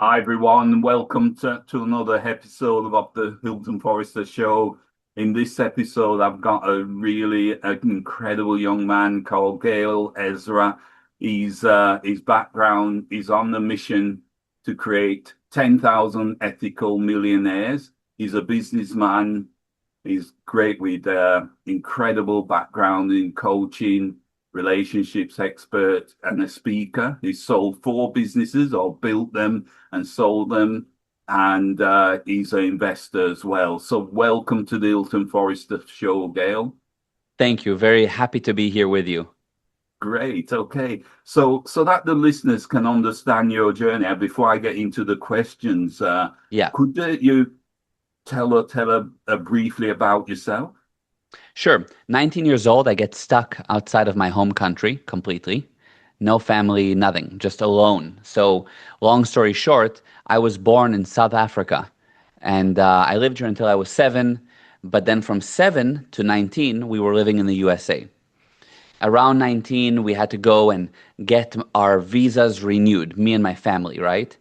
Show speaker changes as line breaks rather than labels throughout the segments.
Hi everyone, welcome to another episode of the Hylton Forrester Show. In this episode, I've got a really incredible young man called Gal Ezra. His background is on the mission to create 10,000 ethical millionaires. He's a businessman. He's great with incredible background in coaching, relationships expert, and a speaker. He's sold four businesses or built them and sold them. And he's an investor as well. So welcome to the Hylton Forrester Show, Gail.
Thank you. Very happy to be here with you.
Great. Okay. So that the listeners can understand your journey. Before I get into the questions,
Yeah,
could you tell her briefly about yourself?
sure. 19 years old, I get stuck outside of my home country completely. No family, nothing, just alone. So, long story short, I was born in South Africa and I lived here until I was 7. But then from 7 to 19, we were living in the USA. Around 19, we had to go and get our visas renewed, me and my family, right?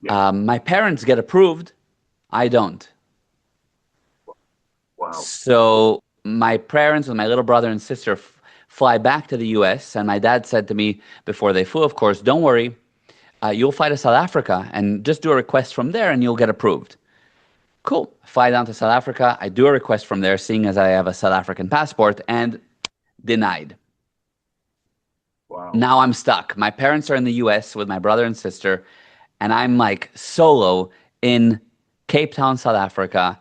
Yeah.
My parents get approved. I don't.
Wow.
So my parents and my little brother and sister fly back to the US, and my dad said to me before they flew, of course, don't worry, you'll fly to South Africa and just do a request from there and you'll get approved. Cool. Fly down to South Africa. I do a request from there, seeing as I have a South African passport, and denied.
Wow.
Now I'm stuck. My parents are in the US with my brother and sister, and I'm like solo in Cape Town, South Africa,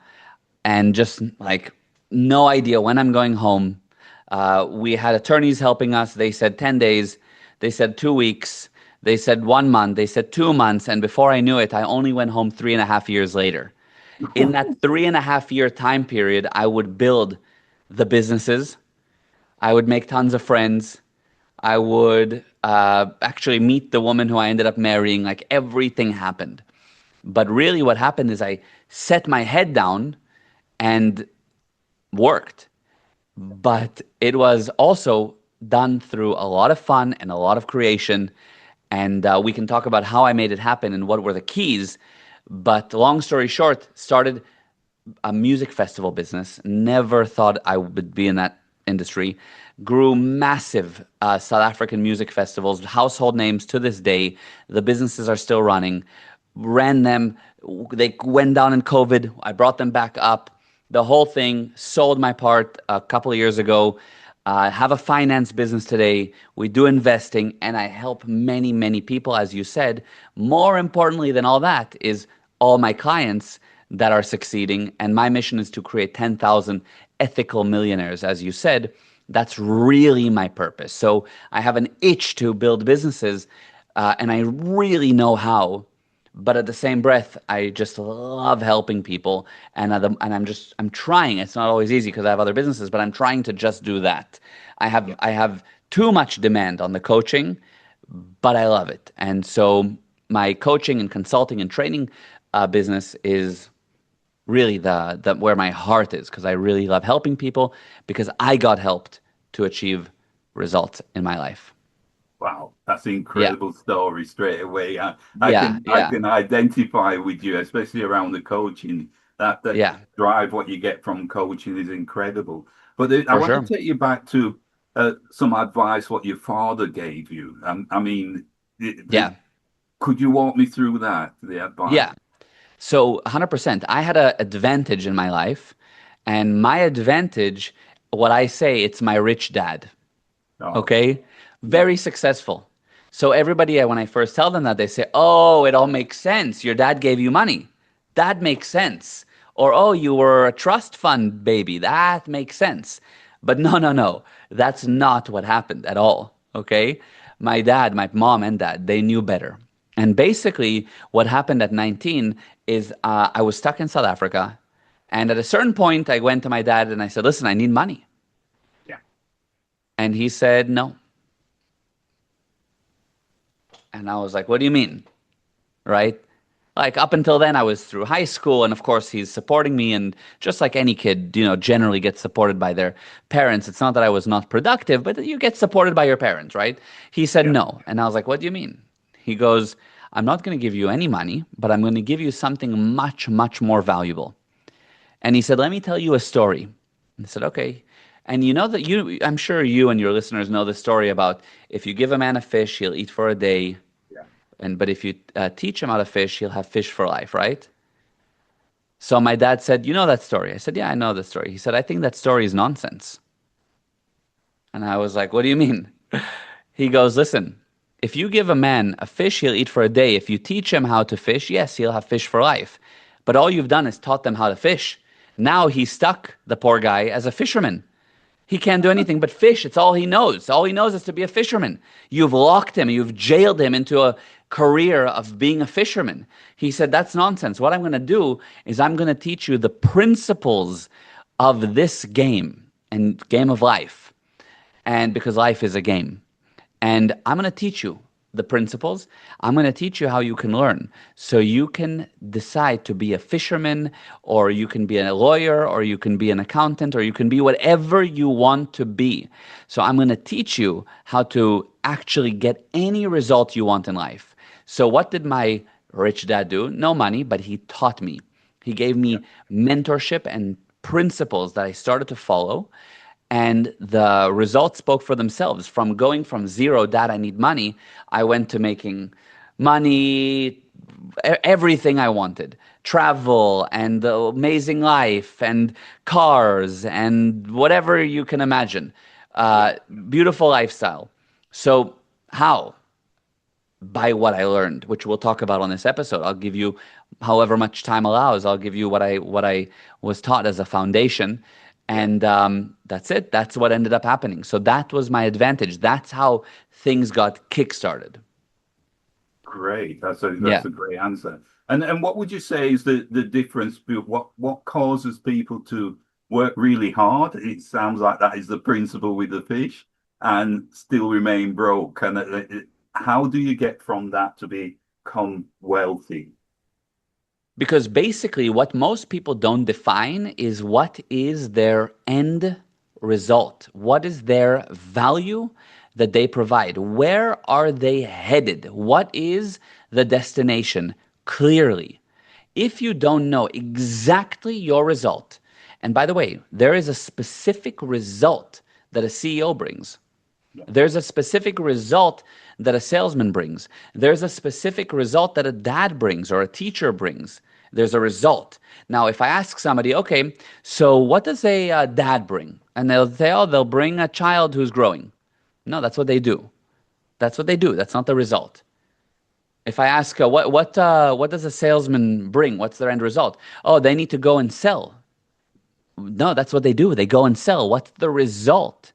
and just like no idea when I'm going home. We had attorneys helping us. They said 10 days, they said 2 weeks, they said 1 month, they said 2 months. And before I knew it, I only went home 3.5 years later. In that 3.5 year time period, I would build the businesses, I would make tons of friends. I would actually meet the woman who I ended up marrying. Like everything happened. But really, what happened is I set my head down and worked. But it was also done through a lot of fun and a lot of creation. And we can talk about how I made it happen and what were the keys. But long story short, started a music festival business. Never thought I would be in that industry. Grew massive South African music festivals, household names to this day. The businesses are still running. Ran them. They went down in COVID. I brought them back up. The whole thing. Sold my part a couple of years ago. Have a finance business today. We do investing, and I help many, many people, as you said. More importantly than all that is all my clients that are succeeding. And my mission is to create 10,000 ethical millionaires, as you said. That's really my purpose. So I have an itch to build businesses, and I really know how. But at the same breath, I just love helping people, and I'm trying. It's not always easy because I have other businesses, but I'm trying to just do that. I have too much demand on the coaching, but I love it, and so my coaching and consulting and training business is really the where my heart is, because I really love helping people because I got helped to achieve results in my life.
Wow, that's an
Yeah,
incredible story straight away. I
yeah,
can I
yeah,
can identify with you, especially around the coaching. That
yeah,
drive, what you get from coaching, is incredible. But I
for
want to
sure.
take you back to some advice what your father gave you. I mean,
Yeah,
could you walk me through that, the advice?
yeah. So 100%. I had an advantage in my life, and my advantage, what I say, it's my rich dad.
Oh,
Okay,
yeah,
very successful. So everybody, when I first tell them that, they say, "Oh, it all makes sense. Your dad gave you money. That makes sense." Or, "Oh, you were a trust fund baby. That makes sense." But no, no, no. That's not what happened at all. Okay? My dad, my mom and dad, they knew better. And basically, what happened at 19 is I was stuck in South Africa. And at a certain point, I went to my dad and I said, "Listen, I need money."
yeah,
And he said, "No." And I was like, "What do you mean?" Right? Like up until then, I was through high school, and of course, he's supporting me. And just like any kid, generally gets supported by their parents. It's not that I was not productive, but you get supported by your parents, right? He said
yeah.
no. And I was like, "What do you mean?" He goes, I'm not going to give you any money, but I'm going to give you something much, much more valuable. And he said, let me tell you a story. And I said, okay. And you know that I'm sure you and your listeners know the story about if you give a man a fish, he'll eat for a day.
Yeah.
But if you teach him how to fish, he'll have fish for life, right? So my dad said, you know that story? I said, yeah, I know the story. He said, I think that story is nonsense. And I was like, what do you mean? He goes, listen, if you give a man a fish, he'll eat for a day. If you teach him how to fish, yes, he'll have fish for life. But all you've done is taught them how to fish. Now he's stuck, the poor guy, as a fisherman. He can't do anything but fish. It's all he knows. All he knows is to be a fisherman. You've locked him. You've jailed him into a career of being a fisherman. He said, that's nonsense. What I'm going to do is I'm going to teach you the principles of this game and game of life. And because life is a game. And I'm going to teach you the principles. I'm going to teach you how you can learn. So you can decide to be a fisherman, or you can be a lawyer, or you can be an accountant, or you can be whatever you want to be. So I'm going to teach you how to actually get any result you want in life. So what did my rich dad do? No money, but he taught me. He gave me mentorship and principles that I started to follow. And the results spoke for themselves. From going from zero, dad, I need money, I went to making money, everything I wanted. Travel and the amazing life and cars and whatever you can imagine. Beautiful lifestyle. So how? By what I learned, which we'll talk about on this episode. I'll give you, however much time allows, I'll give you what I was taught as a foundation. And that's it. That's what ended up happening. So that was my advantage. That's how things got kickstarted.
Great.
Yeah.
That's a great answer. And what would you say is the difference? What causes people to work really hard? It sounds like that is the principle with the fish, and still remain broke. And how do you get from that to become wealthy?
Because basically, what most people don't define is what is their end result? What is their value that they provide? Where are they headed? What is the destination clearly? If you don't know exactly your result, and by the way, there is a specific result that a CEO brings. There's a specific result that a salesman brings. There's a specific result that a dad brings or a teacher brings. There's a result. Now, if I ask somebody, okay, so what does a dad bring? And they'll say, oh, they'll bring a child who's growing. No, that's what they do. That's what they do. That's not the result. If I ask, what does a salesman bring? What's their end result? Oh, they need to go and sell. No, that's what they do. They go and sell. What's the result?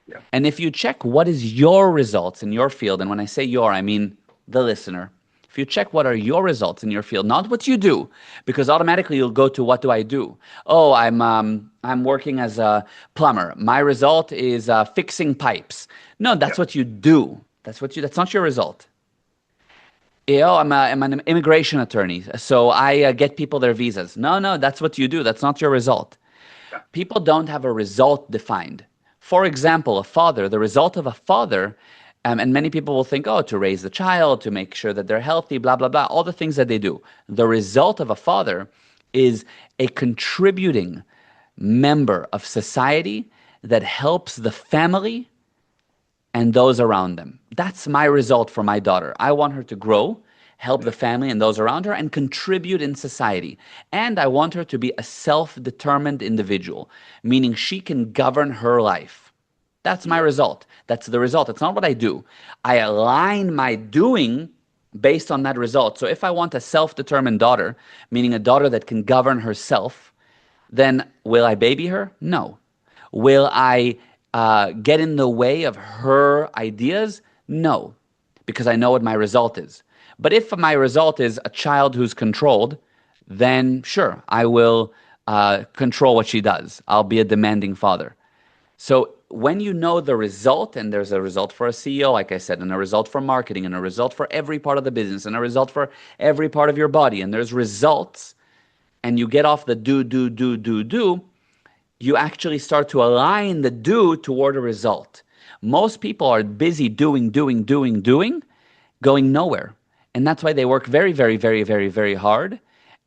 Yeah.
And if you check what is your results in your field, and when I say your, I mean the listener. If you check what are your results in your field, not what you do, because automatically you'll go to what do I do? Oh, I'm working as a plumber. My result is fixing pipes. No, that's what you do. That's not your result. Oh, I'm an immigration attorney, so I get people their visas. No, that's what you do. That's not your result. People don't have a result defined. For example, a father, the result of a father, and many people will think, oh, to raise the child, to make sure that they're healthy, blah, blah, blah, all the things that they do. The result of a father is a contributing member of society that helps the family and those around them. That's my result for my daughter. I want her to grow, help the family and those around her, and contribute in society. And I want her to be a self-determined individual, meaning she can govern her life. That's my result. That's the result. It's not what I do. I align my doing based on that result. So if I want a self-determined daughter, meaning a daughter that can govern herself, then will I baby her? No. Will I get in the way of her ideas? No, because I know what my result is. But if my result is a child who's controlled, then sure, I will control what she does. I'll be a demanding father. So when you know the result, and there's a result for a CEO, like I said, and a result for marketing, and a result for every part of the business, and a result for every part of your body, and there's results, and you get off the do, you actually start to align the do toward a result. Most people are busy doing, going nowhere. And that's why they work very, very, very, very, very hard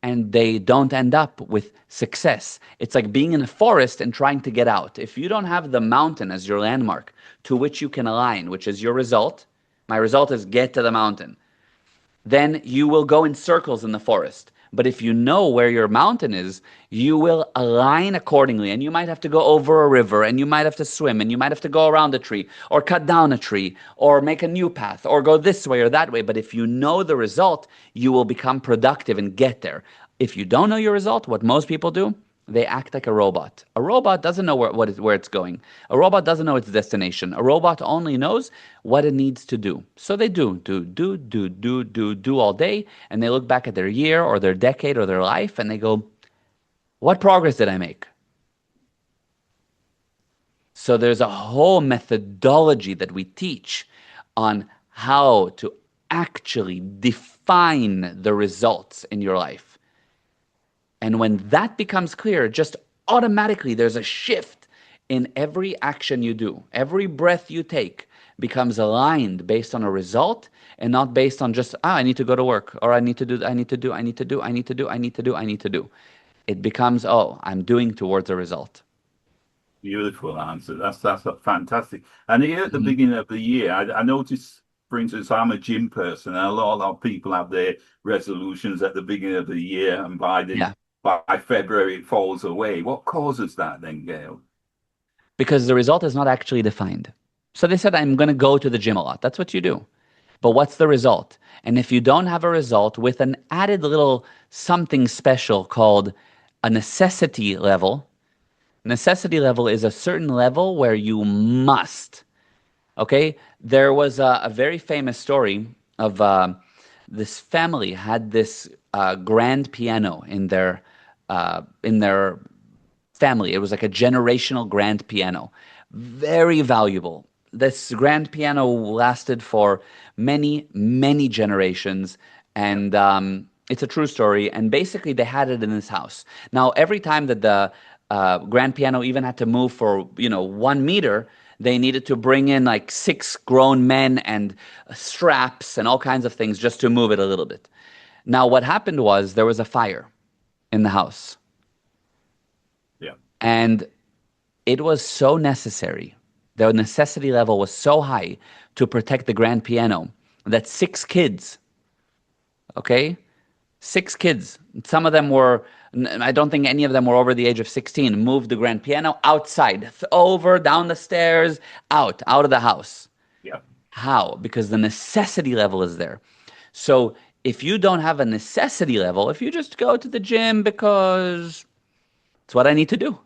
and they don't end up with success. It's like being in a forest and trying to get out. If you don't have the mountain as your landmark to which you can align, which is your result, my result is get to the mountain, then you will go in circles in the forest. But if you know where your mountain is, you will align accordingly. And you might have to go over a river, and you might have to swim, and you might have to go around a tree, or cut down a tree, or make a new path, or go this way or that way. But if you know the result, you will become productive and get there. If you don't know your result, what most people do, they act like a robot. A robot doesn't know where it's going. A robot doesn't know its destination. A robot only knows what it needs to do. So they do all day, and they look back at their year or their decade or their life, and they go, what progress did I make? So there's a whole methodology that we teach on how to actually define the results in your life. And when that becomes clear, just automatically there's a shift in every action you do. Every breath you take becomes aligned based on a result and not based on just, I need to go to work, or I need to do. It becomes, I'm doing towards a result.
Beautiful answer. That's fantastic. And here at the
Mm-hmm.
beginning of the year, I noticed, for instance, I'm a gym person, and a lot of people have their resolutions at the beginning of the year, and
Yeah.
by February it falls away. What causes that then, Gail?
Because the result is not actually defined. So they said, I'm going to go to the gym a lot. That's what you do. But what's the result? And if you don't have a result with an added little something special called a necessity level is a certain level where you must. Okay? There was a very famous story of this family had this grand piano in their family. It was like a generational grand piano, very valuable. This grand piano lasted for many, many generations,
Yeah,
and it's a true story. And basically, they had it in this house. Now, every time that the grand piano even had to move for 1 meter, they needed to bring in like 6 grown men and straps and all kinds of things just to move it a little bit. Now, what happened was there was a fire in the house.
yeah,
And it was so necessary. The necessity level was so high to protect the grand piano that 6 kids, okay? 6 kids, some of them were, I don't think any of them were over the age of 16, moved the grand piano outside, over, down the stairs, out of the house.
yeah.
How? Because the necessity level is there. So if you don't have a necessity level, if you just go to the gym because it's what I need to do,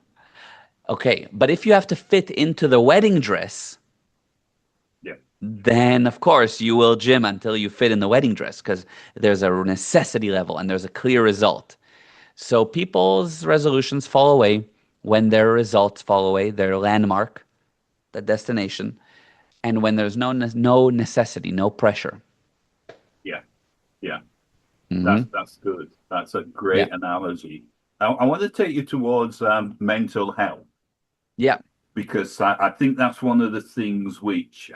okay, but if you have to fit into the wedding dress,
Yeah.
then of course you will gym until you fit in the wedding dress because there's a necessity level and there's a clear result. So people's resolutions fall away when their results fall away, their landmark, the destination, and when there's no necessity, no pressure.
Yeah, yeah.
Hmm.
That's good. That's a
Yeah.
great analogy. I want to take you towards mental health,
Yeah.
because I think that's one of the things which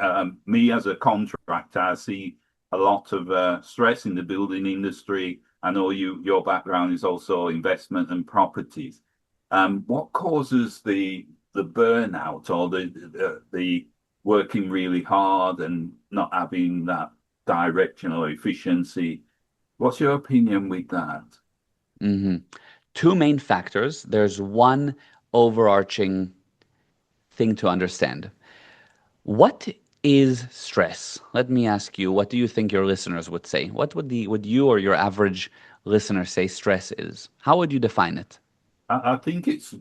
me as a contractor, I see a lot of stress in the building industry. I know your background is also investment and properties. What causes the burnout, or the working really hard and not having that direction or efficiency? What's your opinion with that?
Hmm. Two main factors. There's one overarching thing to understand. What is stress? Let me ask you, what do you think your listeners would say? What would you or your average listener say stress is? How would you define it?
I think it's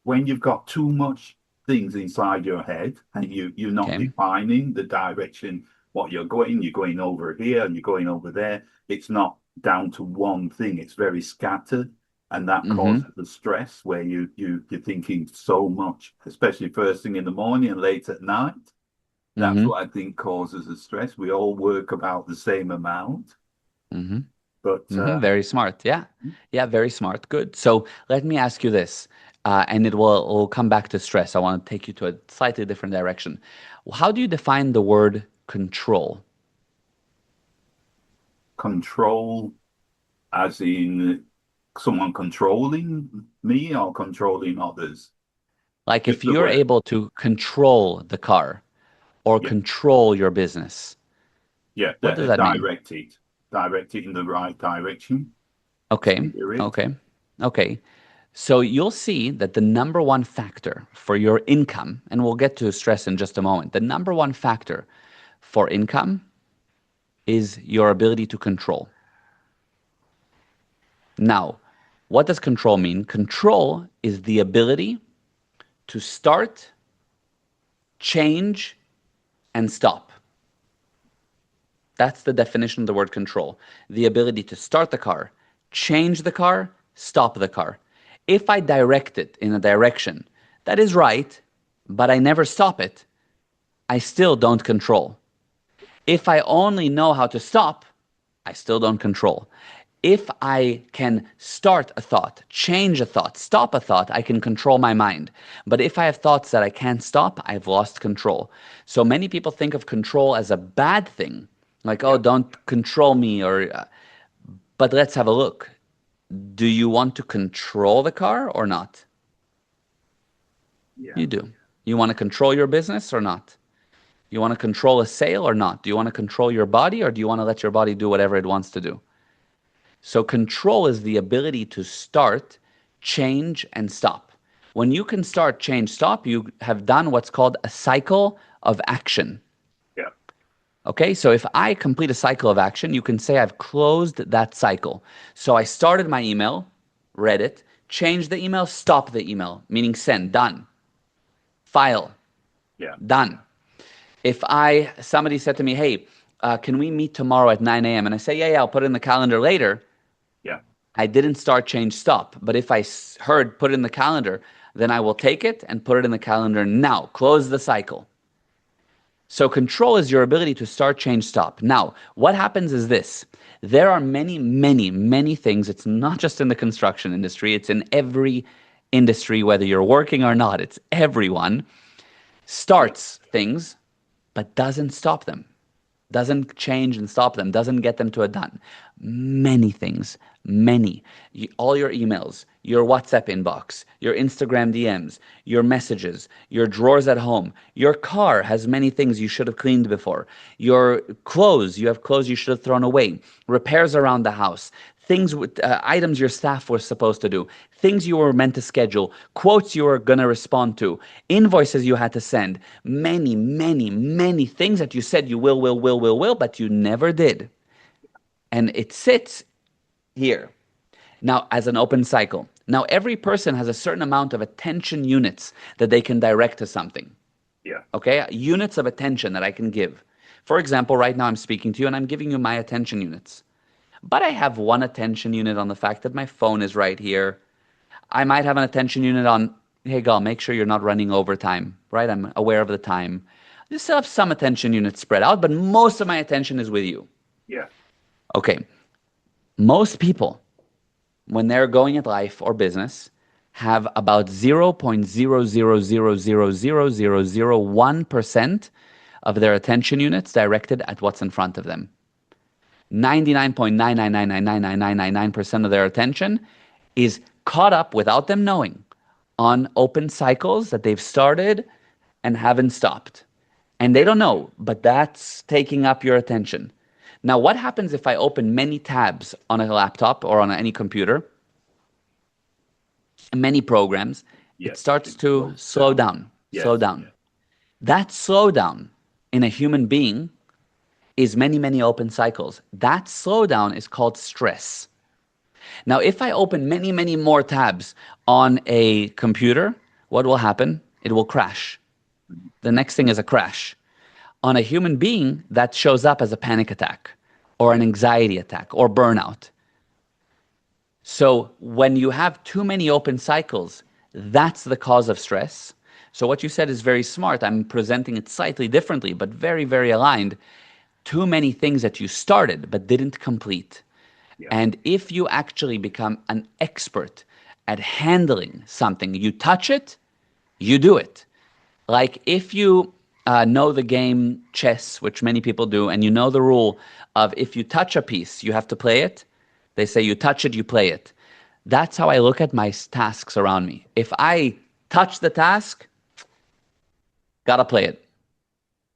when you've got too much things inside your head, and you're not
Okay.
defining the direction, what you're going over here and you're going over there. It's not down to one thing. It's very scattered, and that
Hmm.
causes the stress where you're thinking so much, especially first thing in the morning and late at night. That's
Hmm.
what I think causes the stress. We all work about the same amount,
Hmm.
but
Very smart. Yeah. Yeah, very smart. Good. So let me ask you this, and it will come back to stress. I want to take you to a slightly different direction. How do you define the word control?
Control, as in someone controlling me or controlling others?
Like if
Just the
you're
word.
able to control the car or
Yeah,
control your business,
yeah.
what does that mean?
Direct it in the right direction.
Okay,
Steer it.
okay, okay. So you'll see that the number one factor for your income, and we'll get to stress in just a moment, the number one factor for income is your ability to control. Now, what does control mean? Control is the ability to start, change, and stop. That's the definition of the word control. The ability to start the car, change the car, stop the car. If I direct it in a direction that is right, but I never stop it, I still don't control. If I only know how to stop, I still don't control. If I can start a thought, change a thought, stop a thought, I can control my mind. But if I have thoughts that I can't stop, I've lost control. So many people think of control as a bad thing, like, oh,
Yeah,
don't control me, or, but let's have a look. Do you want to control the car or not?
yeah,
You do. You want to control your business or not? You want to control a sale or not? Do you want to control your body or do you want to let your body do whatever it wants to do? So control is the ability to start, change, and stop. When you can start, change, stop, you have done what's called a cycle of action.
yeah,
Okay, so if I complete a cycle of action, you can say I've closed that cycle. So I started my email, read it, changed the email, stopped the email, meaning send, done. File,
yeah,
done. If somebody said to me, hey, can we meet tomorrow at 9 a.m.? And I say, yeah, I'll put it in the calendar later.
yeah,
I didn't start, change, stop. But if I heard put it in the calendar, then I will take it and put it in the calendar now. Close the cycle. So control is your ability to start, change, stop. Now, what happens is this. There are many, many, many things. It's not just in the construction industry. It's in every industry, whether you're working or not. It's everyone
yeah,
starts things, but doesn't stop them, doesn't change and stop them, doesn't get them to a done. Many things, many. All your emails, your WhatsApp inbox, your Instagram DMs, your messages, your drawers at home. Your car has many things you should have cleaned before. Your clothes, you have clothes you should have thrown away. Repairs around the house. Things with items your staff was supposed to do, things you were meant to schedule, quotes you were going to respond to, invoices you had to send, many, many, many things that you said you will, but you never did. And it sits here now as an open cycle. Now, every person has a certain amount of attention units that they can direct to something.
yeah,
Okay? Units of attention that I can give. For example, right now I'm speaking to you and I'm giving you my attention units. But I have one attention unit on the fact that my phone is right here. I might have an attention unit on, hey, Gal, make sure you're not running overtime, right? I'm aware of the time. I still have some attention units spread out, but most of my attention is with you.
yeah,
Okay. Most people, when they're going at life or business, have about 0.000000001% of their attention units directed at what's in front of them. 99.999999999% of their attention is caught up without them knowing on open cycles that they've started and haven't stopped. And they
yeah,
don't know, but that's taking up your attention. Now, what happens if I open many tabs on a laptop or on any computer, many programs? It
yes.
starts
It
to
slows
slow
down.
down, slow
Yes,
down. That slowdown in a human being is many, many open cycles. That slowdown is called stress. Now, if I open many, many more tabs on a computer, what will happen? It will crash. The next thing is a crash. On a human being, that shows up as a panic attack or an
yeah,
anxiety attack or burnout. So when you have too many open cycles, that's the cause of stress. So what you said is very smart. I'm presenting it slightly differently, but very, very aligned. Too many things that you started but didn't complete.
yeah,
And if you actually become an expert at handling something, you touch it, you do it. Like if you know the game chess, which many people do, and you know the rule of if you touch a piece, you have to play it. They say you touch it, you play it. That's how I look at my tasks around me. If I touch the task, gotta play it.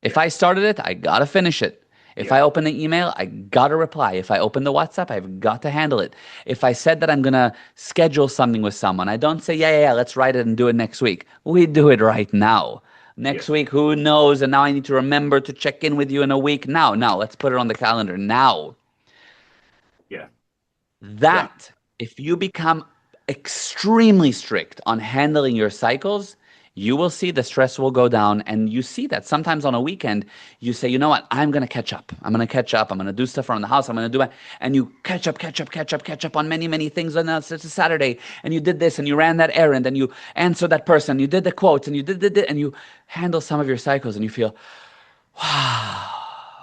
If
Yeah.
I started it, I gotta finish it. If
Yeah.
I open the email, I gotta reply. If I open the WhatsApp, I've got to handle it. If I said that I'm gonna schedule something with someone, I don't say, yeah, let's write it and do it next week. We do it right now.
Yeah.
Next week, who knows? And now I need to remember to check in with you in a week. Now, let's put it on the calendar now.
Yeah. Yeah.
That, if you become extremely strict on handling your cycles, you will see the stress will go down. And you see that sometimes on a weekend, you say, you know what, I'm going to catch up. I'm going to catch up. I'm going to do stuff around the house. I'm going to do it. And you catch up on many, many things. And it's a Saturday and you did this and you ran that errand and you answered that person. You did the quotes and you did and you handle some of your cycles and you feel, wow,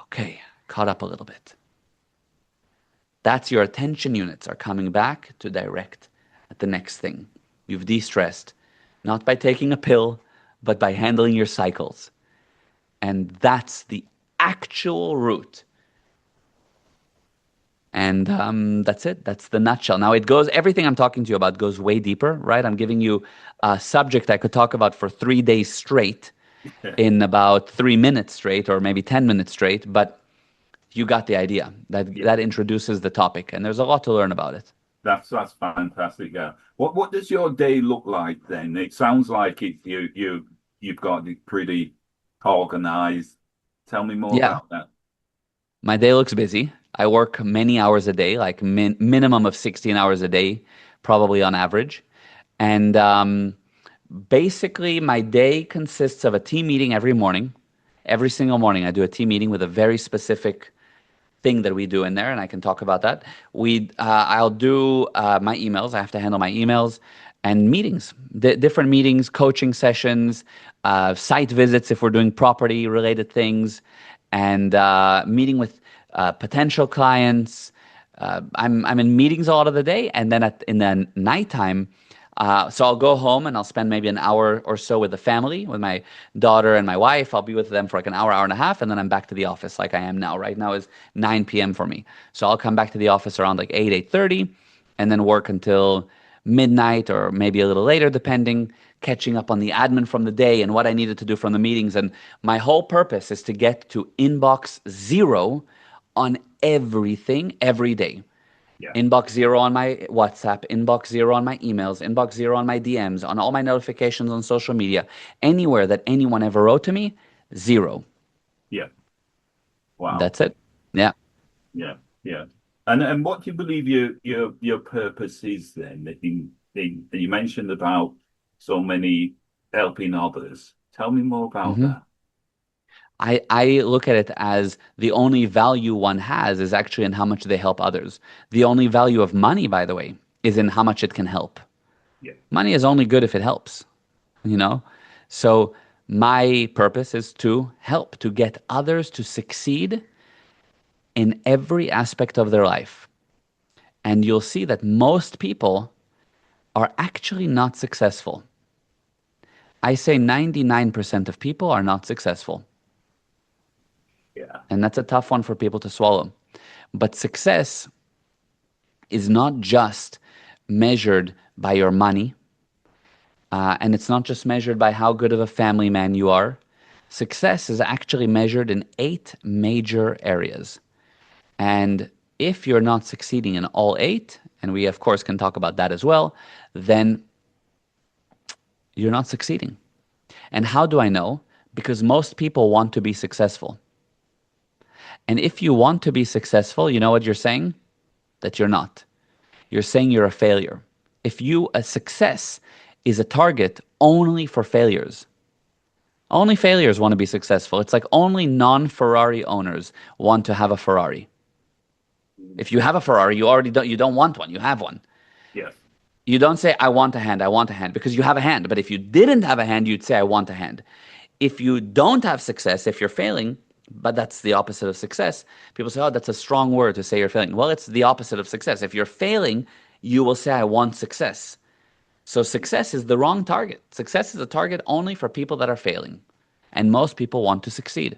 okay, caught up a little bit. That's your attention units are coming back to direct at the next thing. You've de-stressed, not by taking a pill, but by handling your cycles. And that's the actual root. And that's it. That's the nutshell. Now everything I'm talking to you about goes way deeper, right? I'm giving you a subject I could talk about for 3 days straight in about 3 minutes straight, or maybe 10 minutes straight. But you got the idea.
Yeah.
That introduces the topic, and there's a lot to learn about it.
That's fantastic. Yeah. What does your day look like then? It sounds like you've got it pretty organized. Tell me more
Yeah,
about that.
my day looks busy. I work many hours a day, like minimum of 16 hours a day, probably on average. And basically, my day consists of a team meeting every morning. Every single morning, I do a team meeting with a very specific thing that we do in there, and I can talk about that. I'll do my emails. I have to handle my emails and meetings, different meetings, coaching sessions, site visits if we're doing property related things, and meeting with potential clients. I'm in meetings a lot of the day, and then in the nighttime. So I'll go home and I'll spend maybe an hour or so with the family, with my daughter and my wife. I'll be with them for like an hour and a half, and then I'm back to the office like I am now. Right now is 9 p.m. for me. So I'll come back to the office around like 8:30, and then work until midnight or maybe a little later, depending, catching up on the admin from the day and what I needed to do from the meetings. And my whole purpose is to get to inbox zero on everything every day.
Yeah.
Inbox zero on my WhatsApp, inbox zero on my emails, inbox zero on my DMs, on all my notifications on social media. Anywhere that anyone ever wrote to me, zero.
Yeah. Wow.
That's it. Yeah.
Yeah. Yeah. And what do you believe your purpose is then? You mentioned about so many helping others. Tell me more about
hmm
that.
I look at it as the only value one has is actually in how much they help others. The only value of money, by the way, is in how much it can help.
Yeah.
Money is only good if it helps, you know? So my purpose is to help, to get others to succeed in every aspect of their life. And you'll see that most people are actually not successful. I say 99% of people are not successful.
Yeah.
And that's a tough one for people to swallow. But success is not just measured by your money, and it's not just measured by how good of a family man you are. Success is actually measured in 8 major areas. And if you're not succeeding in all 8, and we of course can talk about that as well, then you're not succeeding. And how do I know? Because most people want to be successful. And if you want to be successful, you know what you're saying? That you're not. You're saying you're a failure. A success is a target only for failures. Only failures want to be successful. It's like only non-Ferrari owners want to have a Ferrari. If you have a Ferrari, you don't want one, you have one.
Yes.
You don't say, I want a hand, because you have a hand. But if you didn't have a hand, you'd say, I want a hand. If you don't have success, if you're failing, but that's the opposite of success, people say, oh, that's a strong word to say you're failing. Well, it's the opposite of success. If you're failing, you will say, I want success. So success is the wrong target. Success is a target only for people that are failing. And most people want to succeed.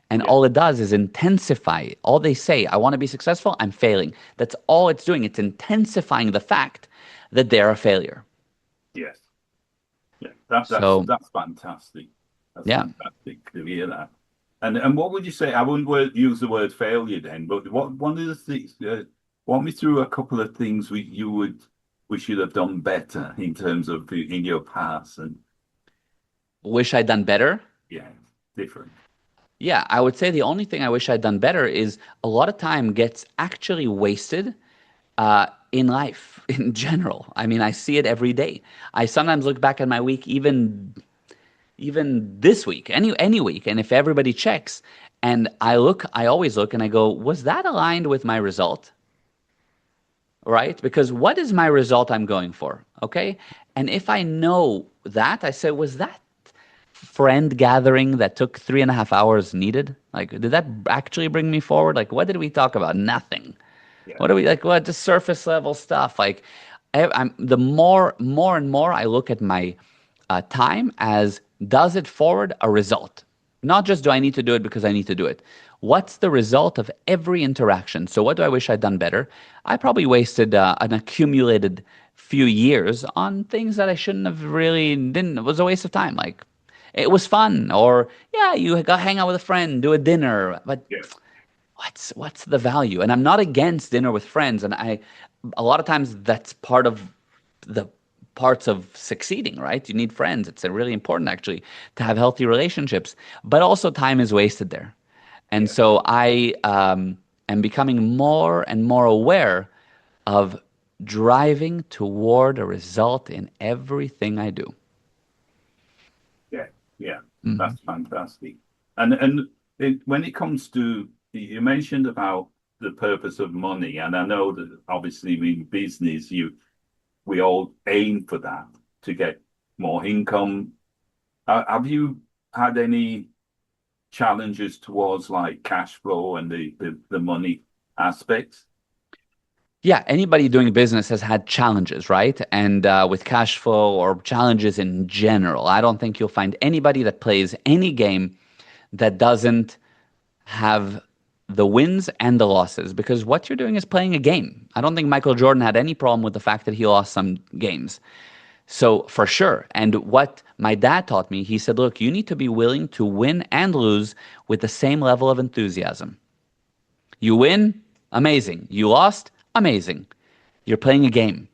And
Yeah.
all it does is intensify. All they say, I want to be successful, I'm failing. That's all it's doing. It's intensifying the fact that they're a failure.
Yes. Yeah. That
So,
that's fantastic. That's
yeah.
fantastic to hear that. And what would you say? I wouldn't use the word failure then, but what one of the things? Walk me through a couple of things we should have done better in terms of in your past and
Wish I'd done better.
yeah, different.
Yeah, I would say the only thing I wish I'd done better is a lot of time gets actually wasted in life in general. I mean, I see it every day. I sometimes look back at my week, even this week, any week, and if everybody checks, and I always look and I go, was that aligned with my result? Right? Because what is my result I'm going for? Okay, and if I know that, I say, was that friend gathering that took 3.5 hours needed? Like, did that actually bring me forward? Like, what did we talk about? Nothing.
Yeah.
What are we like? What just surface level stuff? Like, I'm the more and more I look at my time as does it forward a result? Not just do I need to do it because I need to do it. What's the result of every interaction? So what do I wish I'd done better? I probably wasted an accumulated few years on things that I shouldn't have really didn't. It was a waste of time. Like it was fun, or yeah, you got hang out with a friend, do a dinner, but
Yeah.
what's the value? And I'm not against dinner with friends, and I a lot of times that's part of the parts of succeeding, right? You need friends. It's really important actually to have healthy relationships, but also time is wasted there. And
Yeah.
so I am becoming more and more aware of driving toward a result in everything I do.
Yeah. Yeah.
Mhm.
That's fantastic. And when it comes to you mentioned about the purpose of money, and I know that obviously in business we all aim for that to get more income. Have you had any challenges towards like cash flow and the money aspects?
Yeah, anybody doing business has had challenges, right? And with cash flow or challenges in general, I don't think you'll find anybody that plays any game that doesn't have the wins and the losses because what you're doing is playing a game. I don't think Michael Jordan had any problem with the fact that he lost some games. So for sure. And what my dad taught me, he said, look, you need to be willing to win and lose with the same level of enthusiasm. You win, amazing. You lost, amazing. You're playing a game.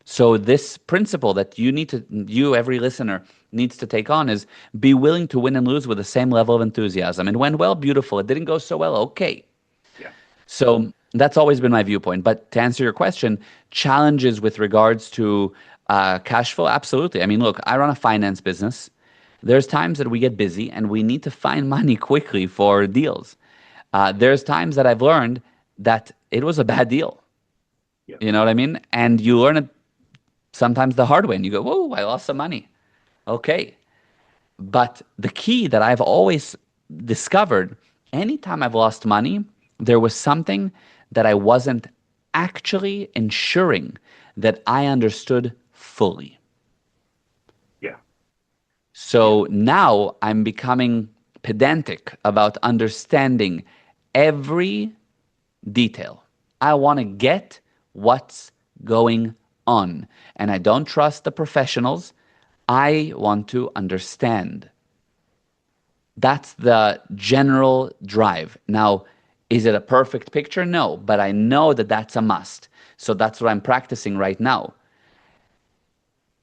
So this principle that every listener needs to take on is be willing to win and lose with the same level of enthusiasm. It went well, beautiful. It didn't go so well, okay.
Yeah.
So that's always been my viewpoint. But to answer your question, challenges with regards to cash flow, absolutely. I mean, look, I run a finance business. There's times that we get busy and we need to find money quickly for deals. There's times that I've learned that it was a bad deal.
Yeah.
You know what I mean? And you learn it sometimes the hard way and you go, whoa, I lost some money. Okay. But the key that I've always discovered, anytime I've lost money, there was something that I wasn't actually ensuring that I understood fully.
Yeah. Yeah.
So now I'm becoming pedantic about understanding every detail. I want to get what's going on. And I don't trust the professionals. I want to understand. That's the general drive. Now, is it a perfect picture? No, but I know that that's a must. So that's what I'm practicing right now.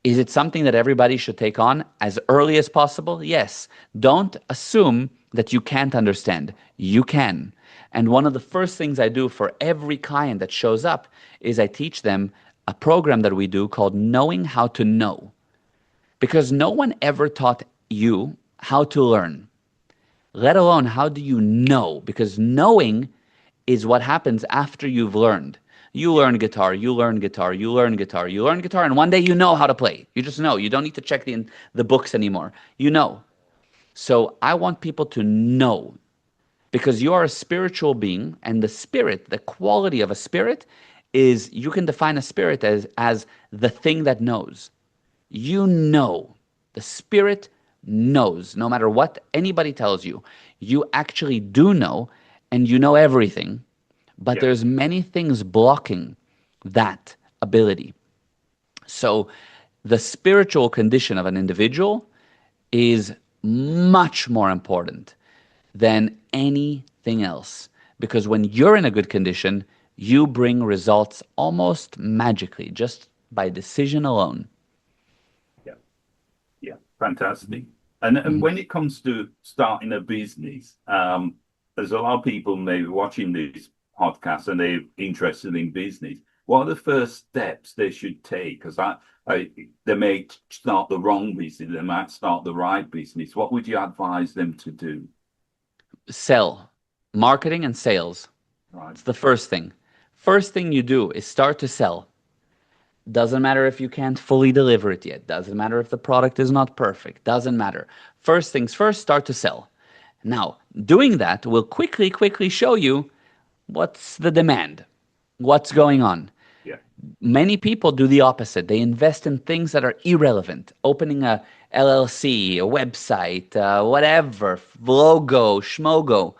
Is it something that everybody should take on as early as possible? Yes. Don't assume that you can't understand. You can. And one of the first things I do for every client that shows up is I teach them a program that we do called Knowing How to Know. Because no one ever taught you how to learn, let alone how do you know? Because knowing is what happens after you've learned. You
Yeah.
learn guitar, you learn guitar, you learn guitar, you learn guitar, and one day you know how to play. You just know. You don't need to check the books anymore. You know. So I want people to know because you are a spiritual being, and the spirit, the quality of a spirit, is you can define a spirit as the thing that knows. You know. The spirit knows, no matter what anybody tells you, you actually do know, and you know everything, but
Yeah.
there's many things blocking that ability. So the spiritual condition of an individual is much more important than anything else. Because when you're in a good condition, you bring results almost magically, just by decision alone.
Yeah. Yeah. Fantastic. And when it comes to starting a business, there's a lot of people maybe watching this podcast and they're interested in business. What are the first steps they should take? Because they may start the wrong business, they might start the right business. What would you advise them to do?
Sell. Marketing and sales.
Right.
It's the first thing. First thing you do is start to sell. Doesn't matter if you can't fully deliver it yet. Doesn't matter if the product is not perfect. Doesn't matter. First things first, start to sell. Now, doing that will quickly show you what's the demand, what's going on.
Yeah.
Many people do the opposite. They invest in things that are irrelevant. Opening a LLC, a website, whatever, logo, schmogo.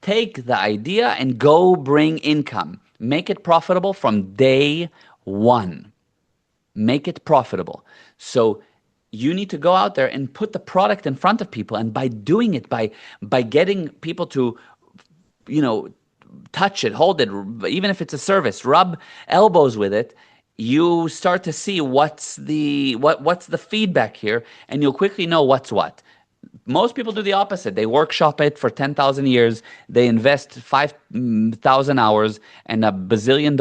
Take the idea and go bring income. Make it profitable from day one. Make it profitable. So you need to go out there and put the product in front of people. And by doing it, by getting people to, you know, touch it, hold it, even if it's a service, rub elbows with it, you start to see what's the feedback here, and you'll quickly know what's what. Most people do the opposite. They workshop it for 10,000 years. They invest 5,000 hours and $1 billion,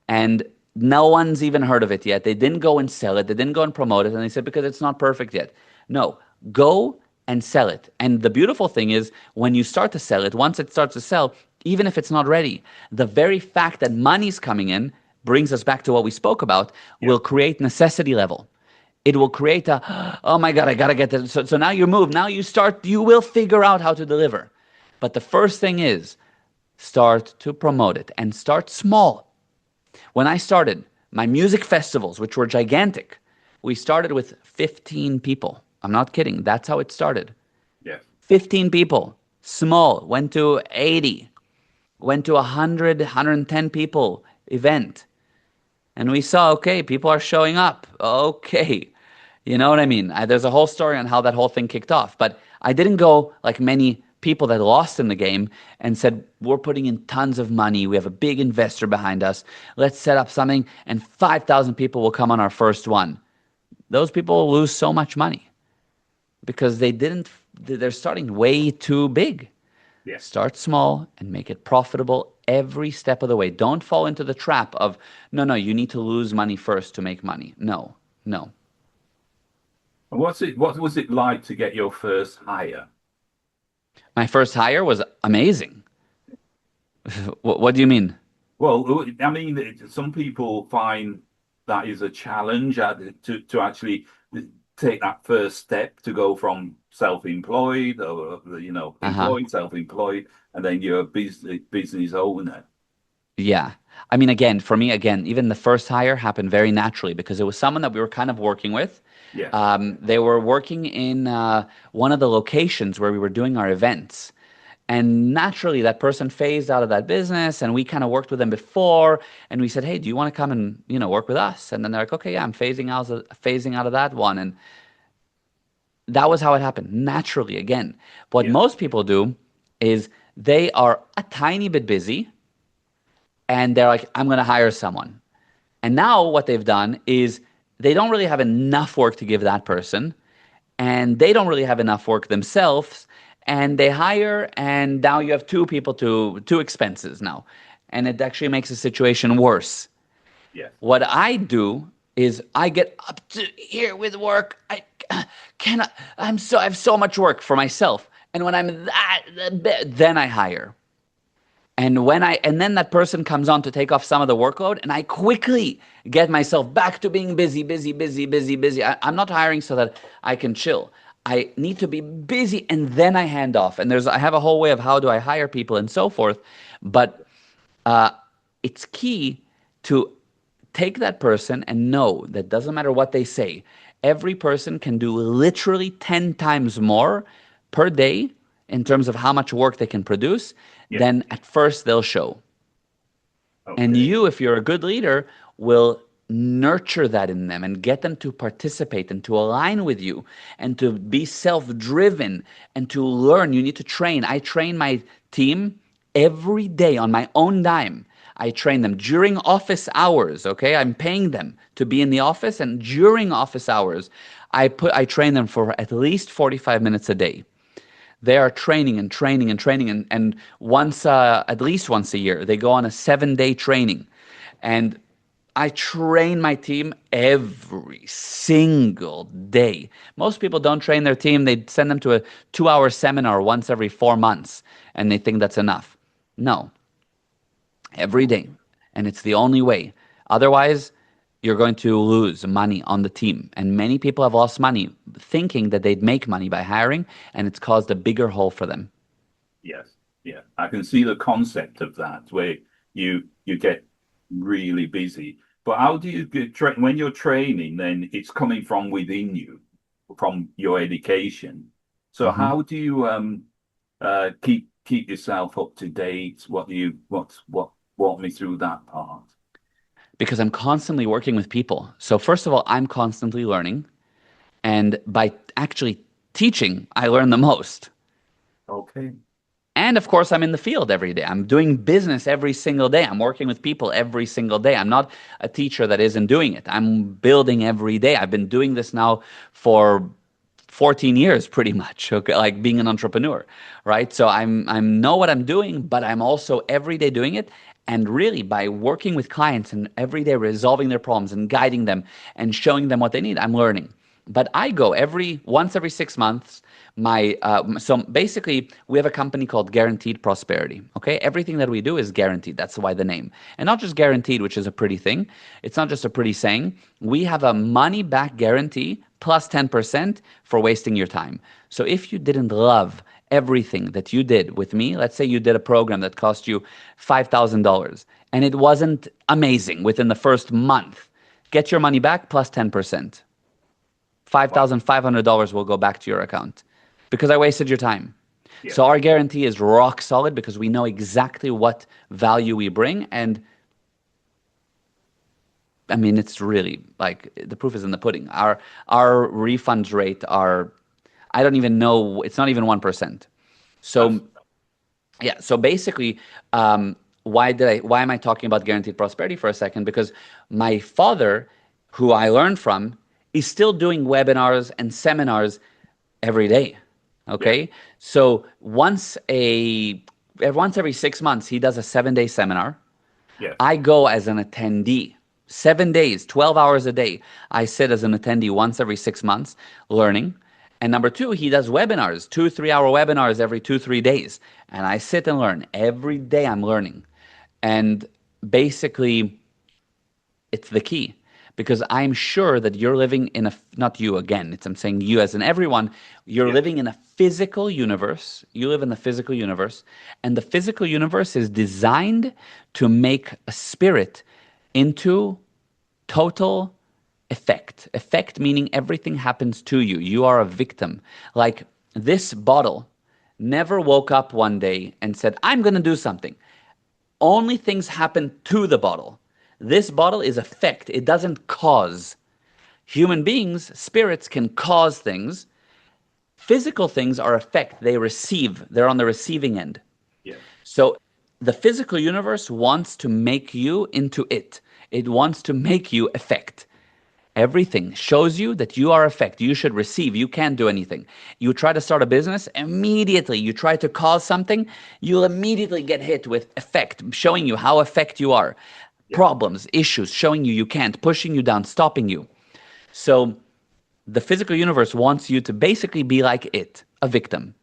and no one's even heard of it yet. They didn't go and sell it. They didn't go and promote it. And they said, because it's not perfect yet. No, go and sell it. And the beautiful thing is, when you start to sell it, once it starts to sell, even if it's not ready, the very fact that money's coming in brings us back to what we spoke about, will create necessity level. It will create a, oh my God, I got to get this. So now you move. Now you will figure out how to deliver. But the first thing is, start to promote it and start small. When I started my music festivals, which were gigantic, we started with 15 people. I'm not kidding. That's how it started.
Yeah.
15 people, small, went to 80, went to 100, 110 people event. And we saw, okay, people are showing up. Okay. You know what I mean? There's a whole story on how that whole thing kicked off. But I didn't go like many people that lost in the game and said, we're putting in tons of money. We have a big investor behind us. Let's set up something and 5,000 people will come on our first one. Those people will lose so much money because they're starting way too big.
Yeah.
Start small and make it profitable every step of the way. Don't fall into the trap of, no, you need to lose money first to make money. No.
What was it like to get your first hire?
My first hire was amazing. What do you mean?
Well, I mean, some people find that is a challenge to actually take that first step to go from self-employed or
Uh-huh.
employed, self-employed, and then you're a business owner.
Yeah. I mean, again, for me, even the first hire happened very naturally because it was someone that we were kind of working with.
Yeah.
They were working in one of the locations where we were doing our events. And naturally, that person phased out of that business, and we kind of worked with them before. And we said, "Hey, do you want to come and work with us?" And then they're like, "Okay, yeah, I'm phasing out of that one." And that was how it happened, naturally. Again, what
Yeah.
most people do is they are a tiny bit busy, and they're like, "I'm going to hire someone." And now what they've done is they don't really have enough work to give that person, and they don't really have enough work themselves, and they hire, and now you have two people to two expenses now, and it actually makes the situation worse.
Yeah.
What I do is I get up to here with work. I have so much work for myself, and when I'm then I hire. And then that person comes on to take off some of the workload, and I quickly get myself back to being busy. I'm not hiring so that I can chill. I need to be busy, and then I hand off. And I have a whole way of how do I hire people and so forth. But it's key to take that person and know that doesn't matter what they say, every person can do literally 10 times more per day in terms of how much work they can produce
Yeah.
than at first they'll show. And
Okay.
you, if you're a good leader, will nurture that in them and get them to participate and to align with you and to be self-driven and to learn. You need to train. I train my team every day on my own dime. I train them during office hours, okay? I'm paying them to be in the office, and during office hours, I train them for at least 45 minutes a day. They are training and training and training, and once, at least once a year, they go on a 7-day training. And I train my team every single day. Most people don't train their team. They send them to a 2-hour seminar once every 4 months, and they think that's enough. No, every day. And it's the only way. Otherwise, you're going to lose money on the team. And many people have lost money thinking that they'd make money by hiring, and it's caused a bigger hole for them.
Yes. Yeah. I can see the concept of that where you get really busy. But how do you get when you're training, then it's coming from within you, from your education. So
Mhm.
how do you keep yourself up to date? What walk me through that part?
Because I'm constantly working with people. So first of all, I'm constantly learning. And by actually teaching, I learn the most.
Okay.
And of course, I'm in the field every day. I'm doing business every single day. I'm working with people every single day. I'm not a teacher that isn't doing it. I'm building every day. I've been doing this now for 14 years pretty much, okay, like being an entrepreneur, right? So I'm know what I'm doing, but I'm also every day doing it. And really, by working with clients and every day resolving their problems and guiding them and showing them what they need, I'm learning. But I go once every 6 months. So basically, we have a company called Guaranteed Prosperity. Okay, everything that we do is guaranteed. That's why the name, and not just guaranteed, which is a pretty thing. It's not just a pretty saying. We have a money back guarantee plus 10% for wasting your time. So if you didn't love everything that you did with me, let's say you did a program that cost you $5,000 and it wasn't amazing within the first month, get your money back plus 10%.
Wow.
$5,500 will go back to your account because I wasted your time.
Yeah.
So our guarantee is rock solid because we know exactly what value we bring. And I mean, it's really like the proof is in the pudding. Our refunds rate are, I don't even know, it's not even 1%.
That's
So yeah, so basically, why am I talking about guaranteed prosperity for a second? Because my father, who I learned from, is still doing webinars and seminars every day.
yeah.
Okay, so once every 6 months, he does a 7-day seminar.
Yes.
I go as an attendee. 7 days, 12 hours a day. I sit as an attendee once every 6 months learning. And number two, he does webinars, 2 3 hour webinars every 2 3 days. And I sit and learn. Every day I'm learning. And basically, it's the key because I'm sure that you're living in not you again, I'm saying you as in everyone, you're
Yes.
living in a physical universe. You live in the physical universe, and the physical universe is designed to make a spirit into total effect. Effect meaning everything happens to you. You are a victim. Like this bottle never woke up one day and said, I'm going to do something. Only things happen to the bottle. This bottle is effect. It doesn't cause. Human beings, spirits can cause things. Physical things are effect. They receive. They're on the receiving end.
Yes.
So the physical universe wants to make you into it. It wants to make you effect. Everything shows you that you are effect. You should receive. You can't do anything. You try to start a business, immediately you try to cause something, you'll immediately get hit with effect, showing you how effect you are.
Yeah.
Problems, issues, showing you can't, pushing you down, stopping you. So the physical universe wants you to basically be like it, a victim,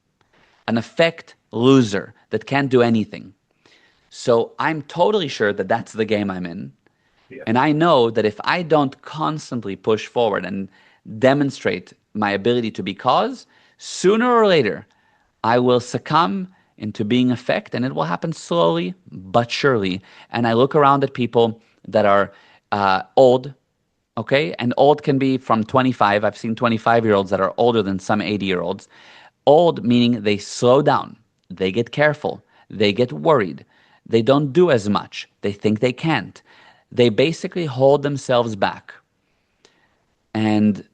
an effect loser that can't do anything. So I'm totally sure that that's the game I'm in.
Yeah.
And I know that if I don't constantly push forward and demonstrate my ability to be cause, sooner or later, I will succumb into being effect, and it will happen slowly but surely. And I look around at people that are old, okay? And old can be from 25. I've seen 25-year-olds that are older than some 80-year-olds. Old meaning they slow down, they get careful, they get worried, they don't do as much, they think they can't. They basically hold themselves back. And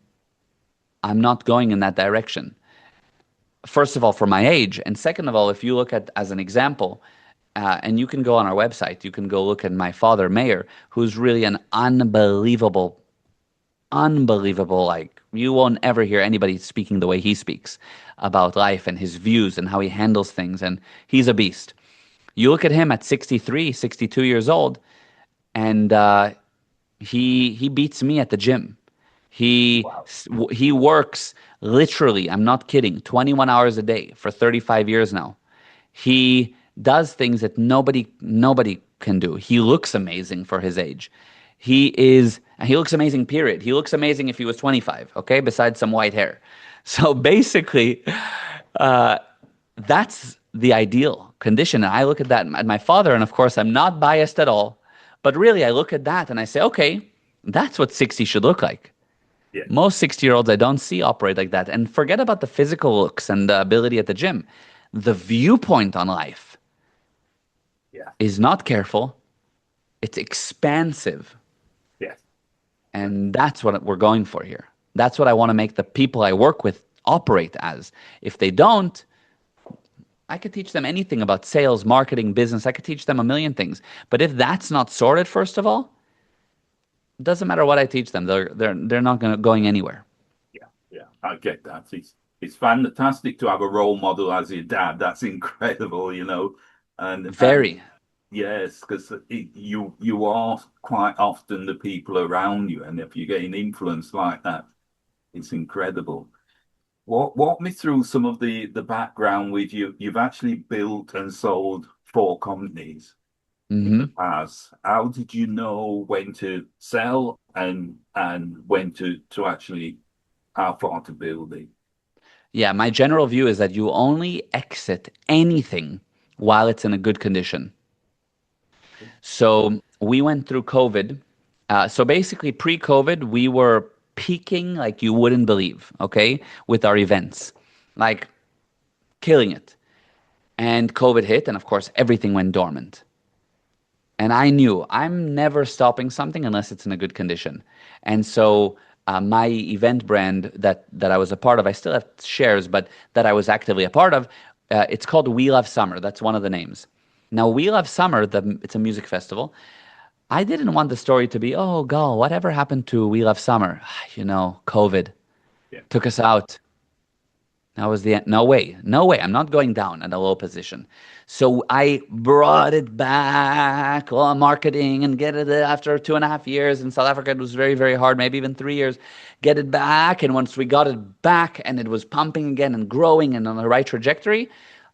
I'm not going in that direction. First of all, for my age, and second of all, if you look at as an example, and you can go on our website, you can go look at my father, Mayor, who's really an unbelievable, like you won't ever hear anybody speaking the way he speaks about life and his views and how he handles things, and he's a beast. You look at him at 63, 62 years old, and he beats me at the gym. He
Wow.
he works literally, I'm not kidding, 21 hours a day for 35 years now. He does things that nobody can do. He looks amazing for his age. He looks amazing, period. He looks amazing if he was 25, okay, besides some white hair. So basically, uh, that's the ideal condition. And I look at that at my father, and of course, I'm not biased at all. But really, I look at that and I say, okay, that's what 60 should look like.
Yeah.
Most 60-year-olds I don't see operate like that. And forget about the physical looks and the ability at the gym. The viewpoint on life
Yeah.
is not careful, it's expansive.
Yes.
And that's what we're going for here. That's what I want to make the people I work with operate as. If they don't, I could teach them anything about sales, marketing, business. I could teach them a million things. But if that's not sorted, first of all, it doesn't matter what I teach them. They're not going anywhere.
Yeah. Yeah. I get that. It's fantastic to have a role model as your dad. That's incredible, and
Very.
yes, because you are quite often the people around you, and if you're getting influence like that, it's incredible. Walk me through some of the background with you. You've actually built and sold four companies in the
Hmm.
past. How did you know when to sell and when to actually how far to build it?
Yeah, my general view is that you only exit anything while it's in a good condition. So we went through COVID. So basically, pre-COVID, we were peaking like you wouldn't believe, okay, with our events, like killing it. And COVID hit, and of course, everything went dormant. And I knew I'm never stopping something unless it's in a good condition. And so my event brand that I was a part of, I still have shares, but that I was actively a part of, it's called We Love Summer. That's one of the names. Now, We Love Summer, it's a music festival. I didn't want the story to be, oh, Gal, whatever happened to We Love Summer? COVID
Yeah,
took us out. That was the end. No way. No way. I'm not going down at a low position. So I brought it back, all marketing and get it after 2.5 years in South Africa. It was very, very hard, maybe even 3 years. Get it back. And once we got it back and it was pumping again and growing and on the right trajectory,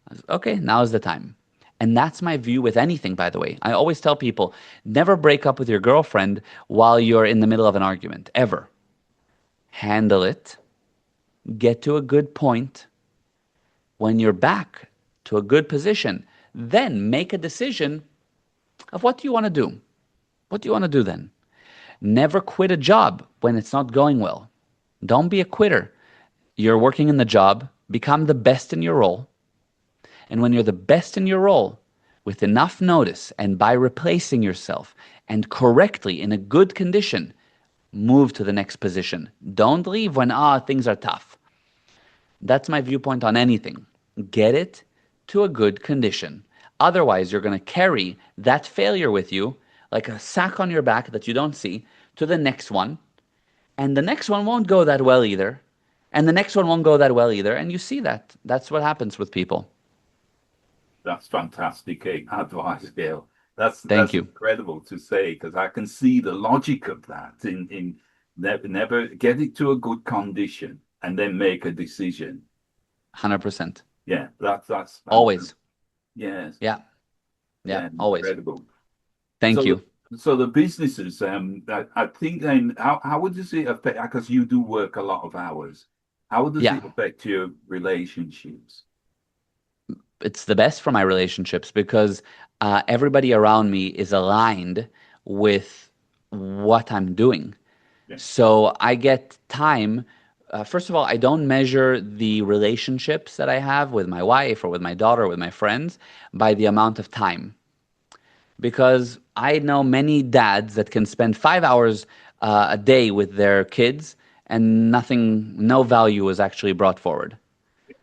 I was, okay, now is the time. And that's my view with anything, by the way. I always tell people never break up with your girlfriend while you're in the middle of an argument, ever. Handle it, get to a good point. When you're back to a good position, then make a decision of what do you want to do? What do you want to do then? Never quit a job when it's not going well. Don't be a quitter. You're working in the job, become the best in your role. And when you're the best in your role, with enough notice and by replacing yourself and correctly in a good condition, move to the next position. Don't leave when things are tough. That's my viewpoint on anything. Get it to a good condition. Otherwise, you're going to carry that failure with you like a sack on your back that you don't see to the next one. And the next one won't go that well either. And the next one won't go that well either. And you see that. That's what happens with people.
that's fantastic advice, Gail. That's
Thank
that's
you.
incredible to say because I can see the logic of that in never get it to a good condition and then make a decision.
100%.
Yeah, that's fantastic.
Always.
Yes,
Yeah. Yeah.
yeah,
Always.
incredible.
Thank
So
you.
the businesses, I think then how does it affect? Because you do work a lot of hours. How does
Yeah.
it affect your relationships?
It's the best for my relationships because everybody around me is aligned with what I'm doing.
Yeah.
So I get time. First of all, I don't measure the relationships that I have with my wife or with my daughter or with my friends by the amount of time. Because I know many dads that can spend 5 hours a day with their kids and nothing, no value is actually brought forward.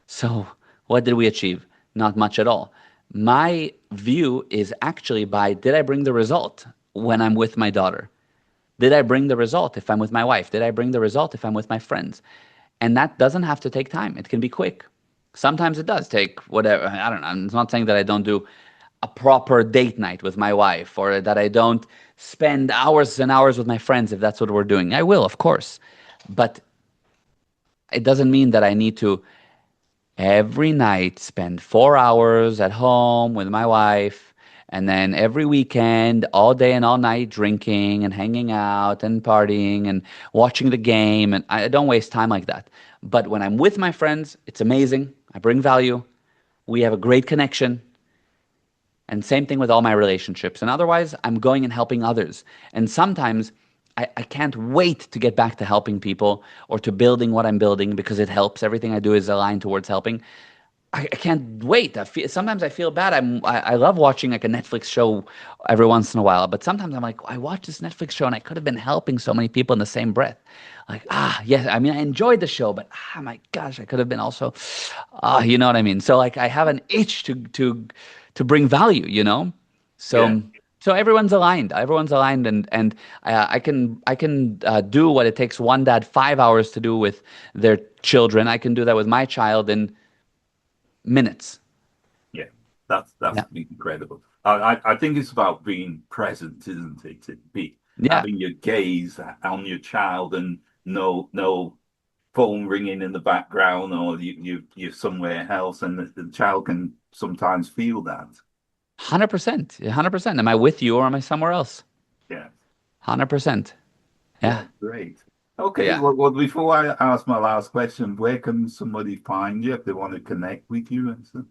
So, what did we achieve? Not much at all. My view is actually by did I bring the result when I'm with my daughter? Did I bring the result if I'm with my wife? Did I bring the result if I'm with my friends? And that doesn't have to take time. It can be quick. Sometimes it does take whatever. I don't know. I'm not saying that I don't do a proper date night with my wife or that I don't spend hours and hours with my friends if that's what we're doing. I will, of course. But it doesn't mean that I need to every night spend 4 hours at home with my wife and then every weekend all day and all night drinking and hanging out and partying and watching the game, and I don't waste time like that. But when I'm with my friends, it's amazing. I bring value. We have a great connection. And same thing with all my relationships. And otherwise, I'm going and helping others. And sometimes I can't wait to get back to helping people or to building what I'm building because it helps. Everything I do is aligned towards helping. I can't wait. Sometimes I feel bad. I love watching like a Netflix show every once in a while, but sometimes I'm like, I watched this Netflix show and I could have been helping so many people in the same breath. Like, yes, I mean, I enjoyed the show, but my gosh, I could have been also, you know what I mean? So like, I have an itch to bring value, you know?
Yeah.
So so everyone's aligned. Everyone's aligned, and I can do what it takes one dad 5 hours to do with their children. I can do that with my child in minutes.
Yeah, that's
Yeah.
incredible. I think it's about being present, isn't it? To be
Yeah.
having your gaze on your child and no phone ringing in the background or you're somewhere else, and the child can sometimes feel that.
100%. 100%. Am I with you or am I somewhere else?
Yeah,
100%.
yeah,
Yeah.
great. Okay,
Yeah.
well, before I ask my last question, where can somebody find you if they want to connect with you and stuff?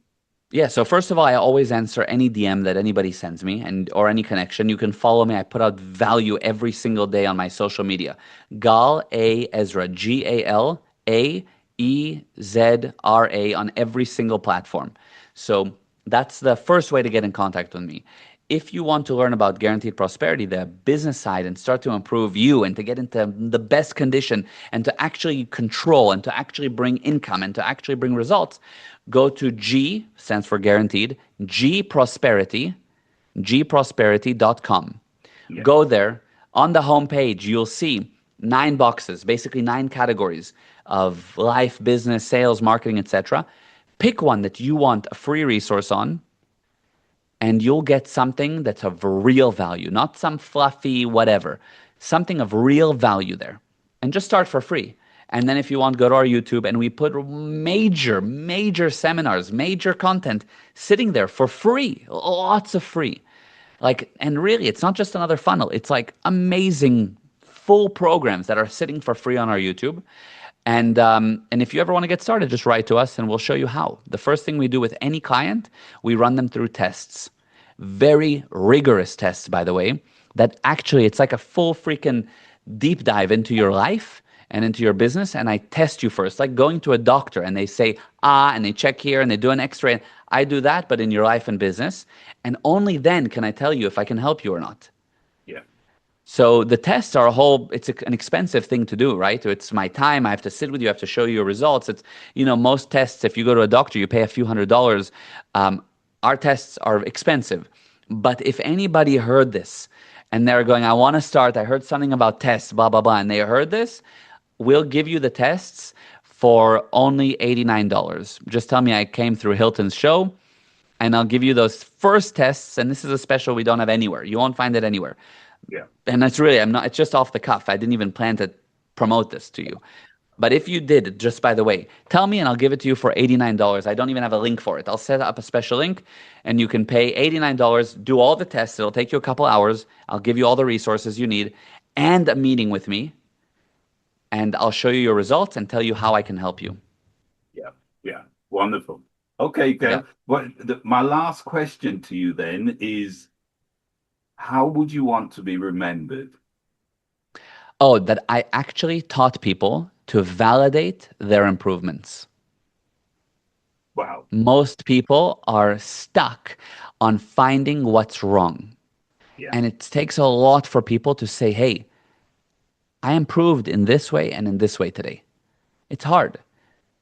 Yeah, so first of all, I always answer any DM that anybody sends me and or any connection. You can follow me. I put out value every single day on my social media. Gal A Ezra, GALAEZRA on every single platform. So that's the first way to get in contact with me. If you want to learn about guaranteed prosperity, the business side, and start to improve you and to get into the best condition and to actually control and to actually bring income and to actually bring results, go to G, stands for guaranteed, G Prosperity, gprosperity.com.
Yeah,
Go there. On the home page, you'll see 9 boxes, basically 9 categories of life, business, sales, marketing, etc. Pick one that you want a free resource on, and you'll get something that's of real value, not some fluffy whatever, something of real value there. And just start for free. And then if you want, go to our YouTube and we put major seminars, major content sitting there for free, lots of free. Like, and really, it's not just another funnel. It's like amazing full programs that are sitting for free on our YouTube. And if you ever want to get started, just write to us and we'll show you how. The first thing we do with any client, we run them through tests. Very rigorous tests, by the way, that actually it's like a full freaking deep dive into your life and into your business. And I test you first, like going to a doctor and they say, and they check here and they do an x-ray. I do that, but in your life and business. And only then can I tell you if I can help you or not.
yeah,
So the tests are an expensive thing to do, right? It's my time. I have to sit with you. I have to show you your results. Most tests, if you go to a doctor, you pay a few $100s. Our tests are expensive. But if anybody heard this and they're going, I want to start, I heard something about tests, blah, blah, blah, and they heard this, we'll give you the tests for only $89. Just tell me I came through Hylton's show and I'll give you those first tests. And this is a special we don't have anywhere. You won't find it anywhere.
yeah,
And that's really, it's just off the cuff. I didn't even plan to promote this to you. But if you did, just by the way, tell me and I'll give it to you for $89. I don't even have a link for it. I'll set up a special link and you can pay $89, do all the tests. It'll take you a couple hours. I'll give you all the resources you need and a meeting with me. And I'll show you your results and tell you how I can help you.
yeah, yeah. Wonderful. Okay,
Yeah.
Gail. My last question to you then is, how would you want to be remembered?
Oh, that I actually taught people to validate their improvements.
Wow.
Most people are stuck on finding what's wrong.
Yeah.
And it takes a lot for people to say, hey, I improved in this way and in this way today. It's hard.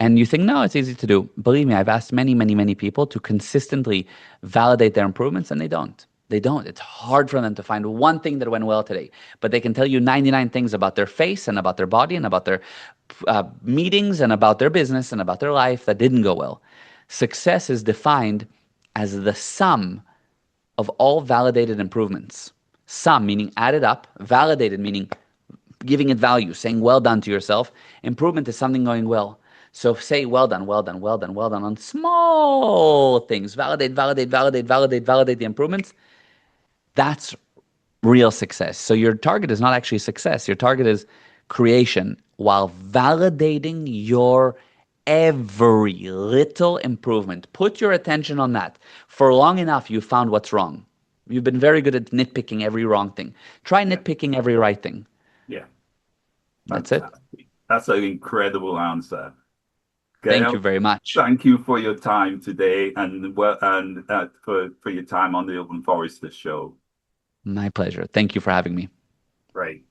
And you think, no, it's easy to do. Believe me, I've asked many, many, many people to consistently validate their improvements, and they don't. They don't. It's hard for them to find one thing that went well today. But they can tell you 99 things about their face and about their body and about their meetings and about their business and about their life that didn't go well. Success is defined as the sum of all validated improvements. Sum meaning added up, validated meaning giving it value, saying well done to yourself. Improvement is something going well. So say well done, well done, well done, well done on small things. Validate, validate, validate, validate, validate the improvements. That's real success. So your target is not actually success. Your target is creation while validating your every little improvement. Put your attention on that. For long enough, you found what's wrong. You've been very good at nitpicking every wrong thing. Try
Yeah.
nitpicking every right thing.
Yeah.
That's it.
Fantastic. That's an incredible answer.
Thank you
Gail,
very much.
thank you for your time today for your time on the Hylton Forrester Show.
My pleasure. Thank you for having me.
Great.